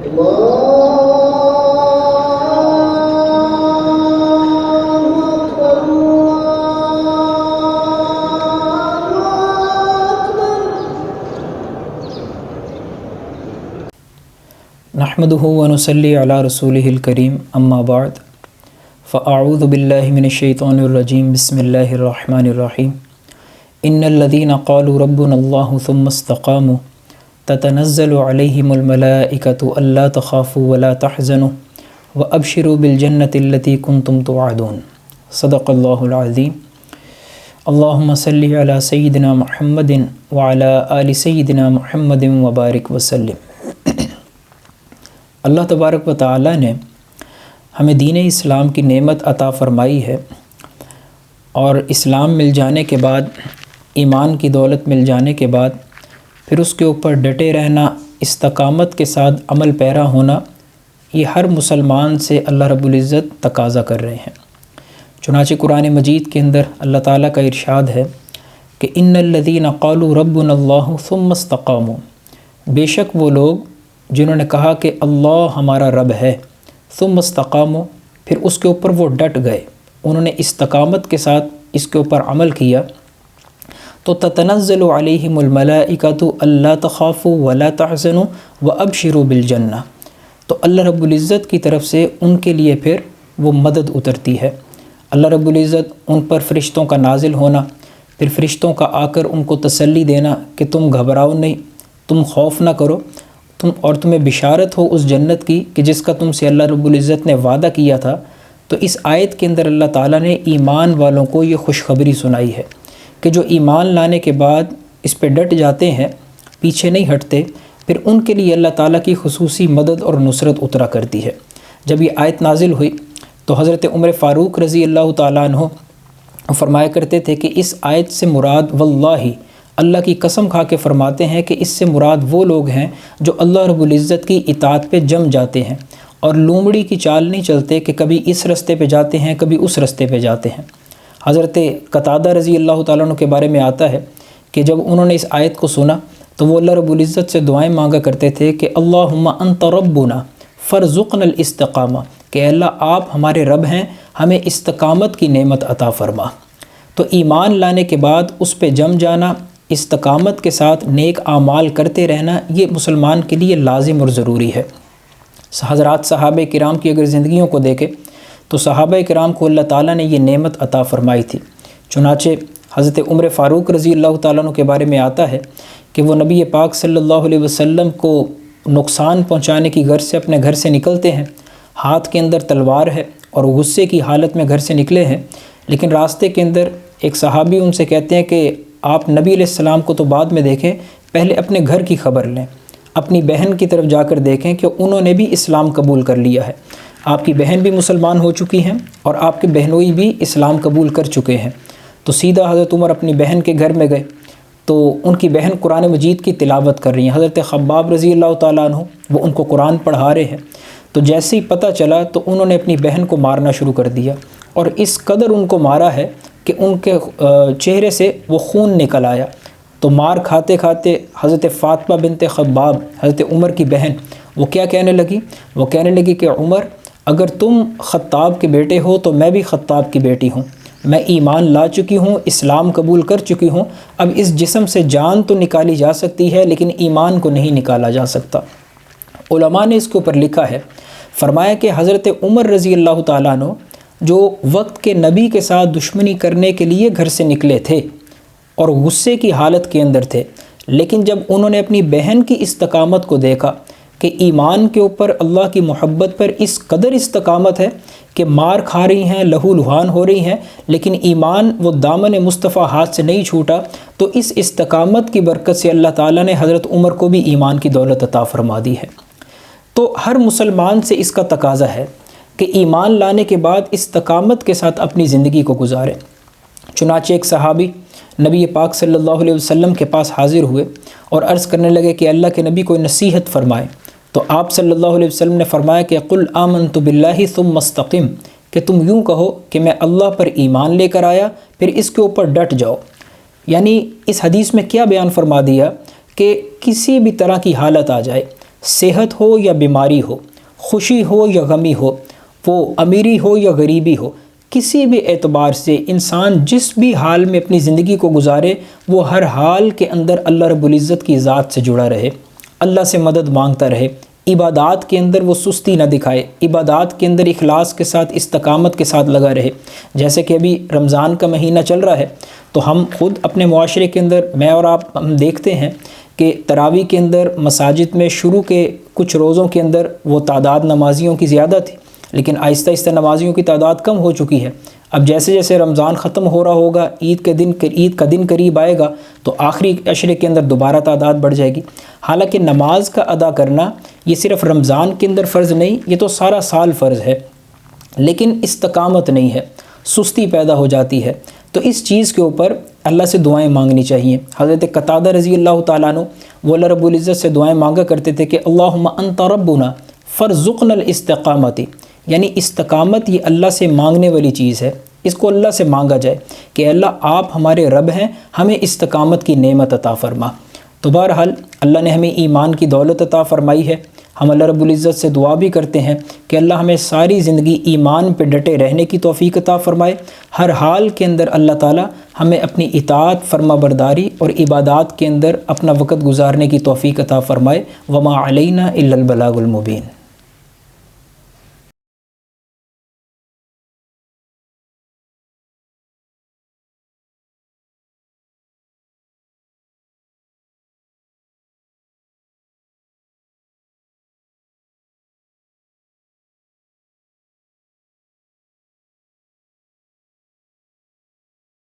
نحمده ونصلي على رسوله الكريم اما بعد فاعوذ بالله من الشيطان الرجيم بسم الله الرحمن الرحيم ان الذين قالوا ربنا الله ثم استقاموا تتنزل عليهم الملائكة الا تخافوا ولا تحزنوا وابشروا بالجنة التي كنتم توعدون صدق الله العظيم اللهم صل على سيدنا محمد وعلى آل سيدنا محمد وبارك وسلم۔ اللہ تبارک و تعالیٰ نے ہمیں دین اسلام کی نعمت عطا فرمائی ہے، اور اسلام مل جانے کے بعد، ایمان کی دولت مل جانے کے بعد پھر اس کے اوپر ڈٹے رہنا، استقامت کے ساتھ عمل پیرا ہونا، یہ ہر مسلمان سے اللہ رب العزت تقاضا کر رہے ہیں۔ چنانچہ قرآن مجید کے اندر اللہ تعالیٰ کا ارشاد ہے کہ ان الذین قالوا ربنا اللہ ثم استقاموا، بے شک وہ لوگ جنہوں نے کہا کہ اللہ ہمارا رب ہے، ثم استقاموا، پھر اس کے اوپر وہ ڈٹ گئے، انہوں نے استقامت کے ساتھ اس کے اوپر عمل کیا، تو تتنزل علیہم الملائکۃ الا تخافوا ولا تحزنوا وابشروا بالجنہ، تو اللہ رب العزت کی طرف سے ان کے لیے پھر وہ مدد اترتی ہے۔ اللہ رب العزت ان پر فرشتوں کا نازل ہونا، پھر فرشتوں کا آ کر ان کو تسلی دینا کہ تم گھبراؤ نہیں، تم خوف نہ کرو، اور تمہیں بشارت ہو اس جنت کی کہ جس کا تم سے اللہ رب العزت نے وعدہ کیا تھا۔ تو اس آیت کے اندر اللہ تعالیٰ نے ایمان والوں کو یہ خوشخبری سنائی ہے کہ جو ایمان لانے کے بعد اس پہ ڈٹ جاتے ہیں، پیچھے نہیں ہٹتے، پھر ان کے لیے اللہ تعالیٰ کی خصوصی مدد اور نصرت اترا کرتی ہے۔ جب یہ آیت نازل ہوئی تو حضرت عمر فاروق رضی اللہ تعالیٰ عنہ فرمایا کرتے تھے کہ اس آیت سے مراد واللہ، اللہ کی قسم کھا کے فرماتے ہیں کہ اس سے مراد وہ لوگ ہیں جو اللہ رب العزت کی اطاعت پہ جم جاتے ہیں اور لومڑی کی چال نہیں چلتے کہ کبھی اس رستے پہ جاتے ہیں کبھی اس رستے پہ جاتے ہیں۔ حضرت قتادہ رضی اللہ تعالیٰ عنہ کے بارے میں آتا ہے کہ جب انہوں نے اس آیت کو سنا تو وہ اللہ رب العزت سے دعائیں مانگا کرتے تھے کہ اللہم انت ربنا فرزقنا الاستقامہ، کہ اللہ آپ ہمارے رب ہیں، ہمیں استقامت کی نعمت عطا فرما۔ تو ایمان لانے کے بعد اس پہ جم جانا، استقامت کے ساتھ نیک اعمال کرتے رہنا، یہ مسلمان کے لیے لازم اور ضروری ہے۔ حضرات صحابہ کرام کی اگر زندگیوں کو دیکھیں تو صحابہ کرام کو اللہ تعالیٰ نے یہ نعمت عطا فرمائی تھی۔ چنانچہ حضرت عمر فاروق رضی اللہ تعالیٰ عنہ کے بارے میں آتا ہے کہ وہ نبی پاک صلی اللہ علیہ وسلم کو نقصان پہنچانے کی غرض سے اپنے گھر سے نکلتے ہیں، ہاتھ کے اندر تلوار ہے اور غصے کی حالت میں گھر سے نکلے ہیں، لیکن راستے کے اندر ایک صحابی ان سے کہتے ہیں کہ آپ نبی علیہ السلام کو تو بعد میں دیکھیں، پہلے اپنے گھر کی خبر لیں، اپنی بہن کی طرف جا کر دیکھیں کہ انہوں نے بھی اسلام قبول کر لیا ہے، آپ کی بہن بھی مسلمان ہو چکی ہیں اور آپ کے بہنوئی بھی اسلام قبول کر چکے ہیں۔ تو سیدھا حضرت عمر اپنی بہن کے گھر میں گئے تو ان کی بہن قرآن مجید کی تلاوت کر رہی ہیں، حضرت خباب رضی اللہ تعالیٰ عنہ وہ ان کو قرآن پڑھا رہے ہیں۔ تو جیسے ہی پتہ چلا تو انہوں نے اپنی بہن کو مارنا شروع کر دیا، اور اس قدر ان کو مارا ہے کہ ان کے چہرے سے وہ خون نکل آیا۔ تو مار کھاتے کھاتے حضرت فاطمہ بنت خباب، حضرت عمر کی بہن، وہ کیا کہنے لگی؟ وہ کہنے لگی کہ عمر، اگر تم خطاب کے بیٹے ہو تو میں بھی خطاب کی بیٹی ہوں، میں ایمان لا چکی ہوں، اسلام قبول کر چکی ہوں، اب اس جسم سے جان تو نکالی جا سکتی ہے لیکن ایمان کو نہیں نکالا جا سکتا۔ علماء نے اس کے اوپر لکھا ہے، فرمایا کہ حضرت عمر رضی اللہ تعالیٰ عنہ جو وقت کے نبی کے ساتھ دشمنی کرنے کے لیے گھر سے نکلے تھے اور غصے کی حالت کے اندر تھے، لیکن جب انہوں نے اپنی بہن کی استقامت کو دیکھا کہ ایمان کے اوپر اللہ کی محبت پر اس قدر استقامت ہے کہ مار کھا رہی ہیں، لہو لہان ہو رہی ہیں، لیکن ایمان وہ دامن مصطفیٰ ہاتھ سے نہیں چھوٹا، تو اس استقامت کی برکت سے اللہ تعالیٰ نے حضرت عمر کو بھی ایمان کی دولت عطا فرما دی ہے۔ تو ہر مسلمان سے اس کا تقاضا ہے کہ ایمان لانے کے بعد استقامت کے ساتھ اپنی زندگی کو گزارے۔ چنانچہ ایک صحابی نبی پاک صلی اللہ علیہ وسلم کے پاس حاضر ہوئے اور عرض کرنے لگے کہ اللہ کے نبی کوئی نصیحت فرمائے۔ تو آپ صلی اللہ علیہ وسلم نے فرمایا کہ قل آمنت باللہ ثم استقم، کہ تم یوں کہو کہ میں اللہ پر ایمان لے کر آیا، پھر اس کے اوپر ڈٹ جاؤ۔ یعنی اس حدیث میں کیا بیان فرما دیا کہ کسی بھی طرح کی حالت آ جائے، صحت ہو یا بیماری ہو، خوشی ہو یا غمی ہو، وہ امیری ہو یا غریبی ہو، کسی بھی اعتبار سے انسان جس بھی حال میں اپنی زندگی کو گزارے، وہ ہر حال کے اندر اللہ رب العزت کی ذات سے جڑا رہے، اللہ سے مدد مانگتا رہے، عبادات کے اندر وہ سستی نہ دکھائے، عبادات کے اندر اخلاص کے ساتھ استقامت کے ساتھ لگا رہے۔ جیسے کہ ابھی رمضان کا مہینہ چل رہا ہے، تو ہم خود اپنے معاشرے کے اندر، میں اور آپ، ہم دیکھتے ہیں کہ تراویح کے اندر مساجد میں شروع کے کچھ روزوں کے اندر وہ تعداد نمازیوں کی زیادہ تھی، لیکن آہستہ آہستہ نمازیوں کی تعداد کم ہو چکی ہے۔ اب جیسے جیسے رمضان ختم ہو رہا ہوگا، عید کا دن قریب آئے گا، تو آخری عشرے کے اندر دوبارہ تعداد بڑھ جائے گی۔ حالانکہ نماز کا ادا کرنا یہ صرف رمضان کے اندر فرض نہیں، یہ تو سارا سال فرض ہے، لیکن استقامت نہیں ہے، سستی پیدا ہو جاتی ہے۔ تو اس چیز کے اوپر اللہ سے دعائیں مانگنی چاہیے۔ حضرت قتادہ رضی اللہ تعالیٰ عنہ وہ اللہ رب العزت سے دعائیں مانگا کرتے تھے کہ اللہم انت ربنا فرزقنا الاستقامت، یعنی استقامت یہ اللہ سے مانگنے والی چیز ہے، اس کو اللہ سے مانگا جائے کہ اللہ آپ ہمارے رب ہیں، ہمیں استقامت کی نعمت عطا فرما۔ تو بہرحال اللہ نے ہمیں ایمان کی دولت عطا فرمائی ہے، ہم اللہ رب العزت سے دعا بھی کرتے ہیں کہ اللہ ہمیں ساری زندگی ایمان پہ ڈٹے رہنے کی توفیق عطا فرمائے، ہر حال کے اندر اللہ تعالی ہمیں اپنی اطاعت، فرما برداری اور عبادات کے اندر اپنا وقت گزارنے کی توفیق عطا فرمائے۔ وما علینا الا البلاغ المبین۔